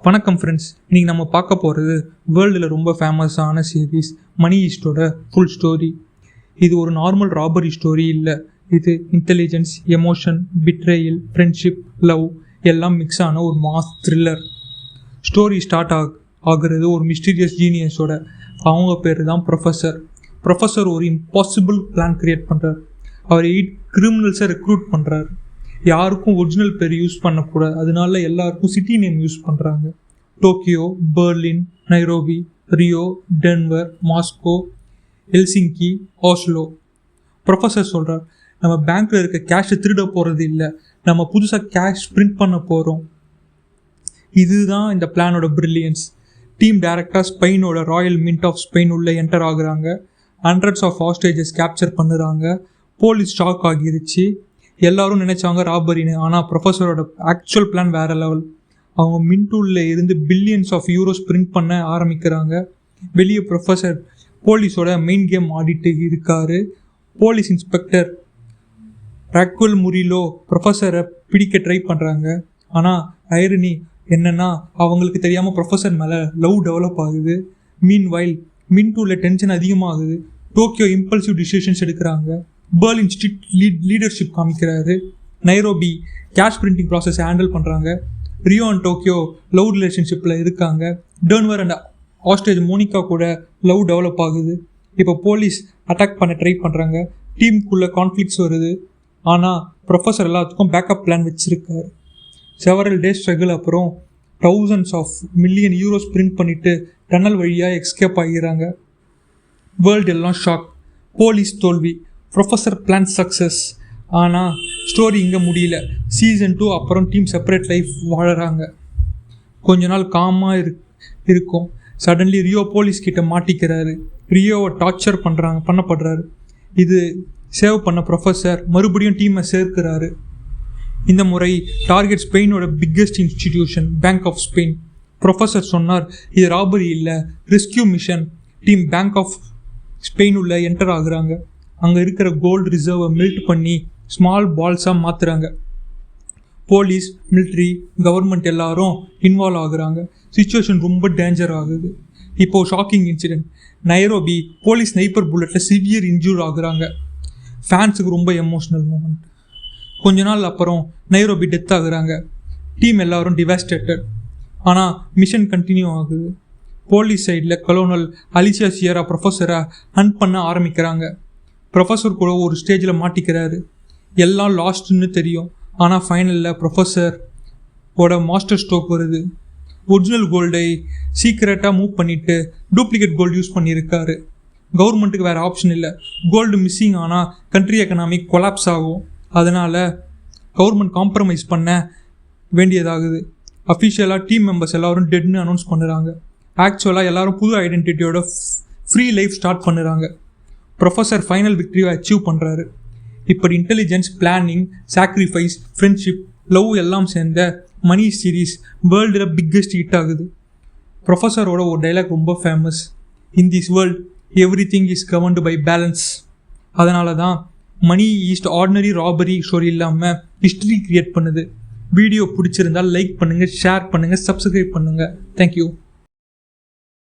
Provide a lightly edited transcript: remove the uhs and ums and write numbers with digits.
வணக்கம் ஃப்ரெண்ட்ஸ். இன்றைக்கி நம்ம பார்க்க போகிறது வேர்ல்டில் ரொம்ப ஃபேமஸான சீரீஸ் மணி ஹீஸ்டோட ஃபுல் ஸ்டோரி. இது ஒரு நார்மல் ராபரி ஸ்டோரி இல்லை. இது intelligence, emotion, betrayal, friendship, love எல்லாம் மிக்ஸ் ஆன ஒரு மாஸ் த்ரில்லர். ஸ்டோரி ஸ்டார்ட் ஆகுறது ஒரு மிஸ்டீரியஸ் ஜீனியஸோட. அவங்க பேர் தான் ப்ரொஃபஸர் ஒரு இம்பாசிபிள் பிளான் கிரியேட் பண்ணுறார். அவர் 8 கிரிமினல்ஸை ரெக்ரூட் பண்ணுறாரு. யாருக்கும் ஒரிஜினல் பேர் யூஸ் பண்ணக்கூடாது, அதனால எல்லாருக்கும் சிட்டி நேம் யூஸ் பண்ணுறாங்க. Tokyo, Berlin, Nairobi, Rio, Denver, Moscow, Helsinki, Oslo. Professor சொல்கிறார், நம்ம பேங்க்கில் இருக்க கேஷை திருட போகிறது இல்லை, நம்ம புதுசாக கேஷ் பிரிண்ட் பண்ண போகிறோம். இதுதான் இந்த பிளானோட பிரில்லியன்ஸ். டீம் டைரக்டாக ஸ்பெயினோட ராயல் மின்ட் ஆஃப் ஸ்பெயின் உள்ள என்டர் ஆகுறாங்க. ஹண்ட்ரட்ஸ் ஆஃப் ஹாஸ்டேஜஸ் கேப்சர் பண்ணுறாங்க. போலீஸ் ஷாக் ஆகிருச்சு. எல்லாரும் நினைச்சாங்க ராபரின்னு. ஆனால் ப்ரொஃபஸரோட ஆக்சுவல் பிளான் வேற லெவல். அவங்க மின்டூலில் இருந்து பில்லியன்ஸ் ஆஃப் யூரோஸ் பிரிண்ட் பண்ண ஆரம்பிக்கிறாங்க. வெளியே ப்ரொஃபஸர் போலீஸோட மெயின் கேம் ஆடிட்டு இருக்காரு. போலீஸ் இன்ஸ்பெக்டர் ராக்குவல் முரிலோ ப்ரொஃபஸரை பிடிக்க ட்ரை பண்ணுறாங்க. ஆனால் ஐரணி என்னன்னா, அவங்களுக்கு தெரியாமல் ப்ரொஃபஸர் மேலே லவ் டெவலப் ஆகுது. மீன்வைல் மின்டூலில் டென்ஷன் அதிகமாகுது. டோக்கியோ இம்பல்சிவ் டிசிஷன்ஸ் எடுக்கிறாங்க. பெர்லின் ஸ்ட்ரிக்ட் லீடர்ஷிப் காமிக்கிறாரு. நைரோபி கேஷ் பிரிண்டிங் ப்ராசஸை ஹேண்டில் பண்ணுறாங்க. ரியோ அண்ட் டோக்கியோ லவ் ரிலேஷன்ஷிப்பில் இருக்காங்க. டென்வர் அண்ட் ஆஸ்ட்ரேஜ் மோனிகா கூட லவ் டெவலப் ஆகுது. இப்போ போலீஸ் அட்டாக் பண்ண ட்ரை பண்ணுறாங்க. டீமுக்குள்ளே கான்ஃப்ளிக்ஸ் வருது. ஆனால் ப்ரொஃபஸர் எல்லாத்துக்கும் பேக்கப் பிளான் வச்சுருக்காரு. செவரல் டேஸ் ஸ்ட்ரகிள் அப்புறம் thousands of million euros print பண்ணிவிட்டு டன்னல் வழியாக எஸ்கேப் ஆகிறாங்க. வேர்ல்டு எல்லாம் ஷாக். போலீஸ் தோல்வி, ப்ரொஃபஸர் பிளான் சக்ஸஸ். ஆனால் ஸ்டோரி இங்கே முடியல. சீசன் 2 அப்புறம் டீம் செப்பரேட் லைஃப் வாழறாங்க. கொஞ்ச நாள் காமாக இருக்கும். சடன்லி ரியோ போலீஸ் கிட்ட மாட்டிக்கிறாரு. ரியோவை டார்ச்சர் பண்ணப்படுறாரு. இது சேவ் பண்ண ப்ரொஃபஸர் மறுபடியும் டீமை சேர்க்கிறாரு. இந்த முறை டார்கெட் ஸ்பெயினோட biggest institution, bank of Spain. Professor சொன்னார், இது ராபரி இல்லை, rescue mission. Team bank of Spain உள்ள என்டர் ஆகுறாங்க. அங்கே இருக்கிற கோல்டு ரிசர்வை மெல்ட் பண்ணி ஸ்மால் பால்ஸாக மாற்றுறாங்க. போலீஸ், மிலிட்ரி, கவர்மெண்ட் எல்லாரும் இன்வால்வ் ஆகுறாங்க. சிச்சுவேஷன் ரொம்ப டேஞ்சர் ஆகுது. இப்போது shocking incident. Nairobi police sniper புல்லட்டில் சிவியர் இன்ஜூர் ஆகுறாங்க. ஃபேன்ஸுக்கு ரொம்ப எமோஷ்னல் மூமெண்ட். கொஞ்ச நாள் அப்புறம் நைரோபி டெத் ஆகுறாங்க. டீம் எல்லாரும் டிவாஸ்டேட்டட். ஆனால் மிஷன் கண்டினியூ ஆகுது. போலீஸ் சைடில் கலோனல் அலிசியா சியரா ப்ரொஃபஸரை ஹண்ட் பண்ண ஆரம்பிக்கிறாங்க. ப்ரொஃபஸர் கூட ஒரு ஸ்டேஜில் மாட்டிக்கிறாரு. எல்லாம் லாஸ்ட்னு தெரியும். ஆனால் ஃபைனலில் ப்ரொஃபஸரோட மாஸ்டர் ஸ்ட்ரோக் வருது. ஒரிஜினல் கோல்டை சீக்ரெட்டாக மூவ் பண்ணிவிட்டு டூப்ளிகேட் கோல்டு யூஸ் பண்ணியிருக்காரு. கவர்மெண்ட்டுக்கு வேறு ஆப்ஷன் இல்லை. கோல்டு மிஸ்ஸிங் ஆனால் கண்ட்ரி எக்கனாமிக் கொலாப்ஸ் ஆகும். அதனால் கவர்மெண்ட் காம்ப்ரமைஸ் பண்ண வேண்டியதாகுது. அஃபிஷியலாக டீம் மெம்பர்ஸ் எல்லோரும் டெட்னு அனௌன்ஸ் பண்ணுறாங்க. ஆக்சுவலாக எல்லோரும் புது ஐடென்டிட்டியோட ஃப்ரீ லைஃப் ஸ்டார்ட் பண்ணுறாங்க. ப்ரொஃபஸர் ஃபைனல் விக்டரியை அச்சீவ் பண்ணுறாரு. இப்படி intelligence, planning, sacrifice, friendship, love எல்லாம் சேர்ந்த மணி சீரீஸ் வேர்ல்டில் பிக்கெஸ்ட் ஹிட் ஆகுது. ப்ரொஃபஸரோட ஒரு டைலாக் ரொம்ப famous. In this world everything is governed by balance. அதனால தான் money heist ordinary robbery story இல்லாமல் ஹிஸ்ட்ரி கிரியேட் பண்ணுது. வீடியோ பிடிச்சிருந்தால் லைக் பண்ணுங்கள், ஷேர் பண்ணுங்கள், சப்ஸ்கிரைப் பண்ணுங்கள். தேங்க்யூ.